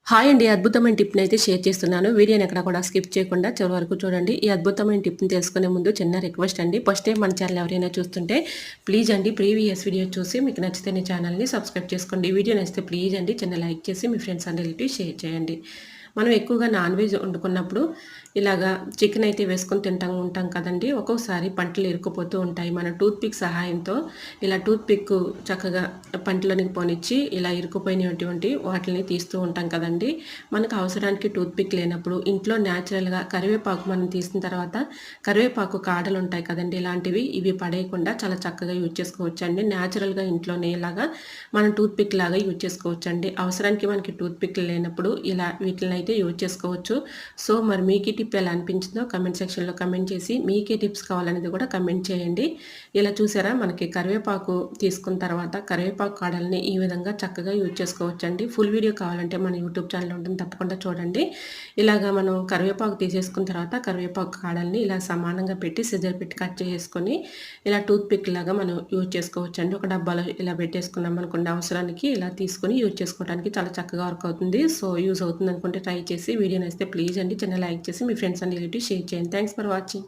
Hi అండి. అద్భుతమైన టిప్‌నైతే share చేస్తున్నాను. వీడియోని ఎక్కడ కూడా స్కిప్ చేయకుండా చివరి వరకు చూడండి. ఈ అద్భుతమైన టిప్‌ని తెలుసుకునే ముందు చిన్న రిక్వెస్ట్ అండి. ఫస్ట్ టైం మన ఛానల్ ఎవరైనా చూస్తుంటే ప్లీజ్ అండి ప్రీవియస్ వీడియో చూసి మీకు నచ్చితే ఈ ఛానల్‌ని సబ్స్క్రైబ్ చేసుకోండి. ఈ వీడియో నచ్చితే ప్లీజ్ అండి చిన్న లైక్ చేసి మీ ఫ్రెండ్స్ అండ్ రిలేటివ్స్ షేర్ చేయండి. మనం ఎక్కువగా నాన్ వెజ్ వండుకున్నప్పుడు ఇలాగా చికెన్ అయితే వేసుకొని ఉంటాం కదండీ! ఒక్కొక్కసారి పంటలు ఇరుక్కుపోతూ ఉంటాయి. మన టూత్ పిక్ సహాయంతో ఇలా టూత్ పిక్ చక్కగా పంటలోనికి పోనిచ్చి ఇలా ఇరుక్కుపోయినటువంటి వాటిని తీస్తూ ఉంటాం కదండీ! మనకు అవసరానికి టూత్ పిక్ లేనప్పుడు ఇంట్లో న్యాచురల్‌గా కరివేపాకు మనం తీసిన తర్వాత కరివేపాకు కాడలు ఉంటాయి కదండీ! ఇవి పడేయకుండా చాలా చక్కగా యూజ్ చేసుకోవచ్చండి. న్యాచురల్‌గా ఇంట్లోనే ఇలాగా మనం టూత్ పిక్ లాగా యూజ్ చేసుకోవచ్చండి. అవసరానికి మనకి టూత్ పిక్ లేనప్పుడు ఇలా వీటిలనైతే యూజ్ చేసుకోవచ్చు. సో, మరి మీకు ఈ టిప్ ఎలా అనిపించిందో కమెంట్ సెక్షన్‌లో కమెంట్ చేసి మీకే టిప్స్ కావాలనేది కూడా కమెంట్ చేయండి. ఇలా చూసారా మనకి కరివేపాకు తీసుకున్న తర్వాత కరివేపాకు కాడల్ని ఈ విధంగా చక్కగా యూజ్ చేసుకోవచ్చండి. ఫుల్ వీడియో కావాలంటే మన యూట్యూబ్ ఛానల్ ఉంటుంది తప్పకుండా చూడండి. ఇలాగా మనం కరివేపాకు తీసేసుకున్న తర్వాత కరివేపాకు కాడల్ని ఇలా సమానంగా పెట్టి సిజర్ పెట్టి కట్ చేసుకొని ఇలా టూత్ పిక్ లాగా మనం యూజ్ చేసుకోవచ్చండి. ఒక డబ్బాలో ఇలా పెట్టేసుకున్నాం అనుకోండి అవసరానికి ఇలా తీసుకొని యూజ్ చేసుకోవడానికి చాలా చక్కగా వర్క్ అవుతుంది. సో, యూజ్ అవుతుంది అనుకుంటే ట్రై చేసి వీడియో నచ్చితే ప్లీజ్ అండి చిన్న లైక్ చేసి మీ ఫ్రెండ్స్ అండ్ రిలేటివ్స్ షేర్ చేయండి. Thanks for watching.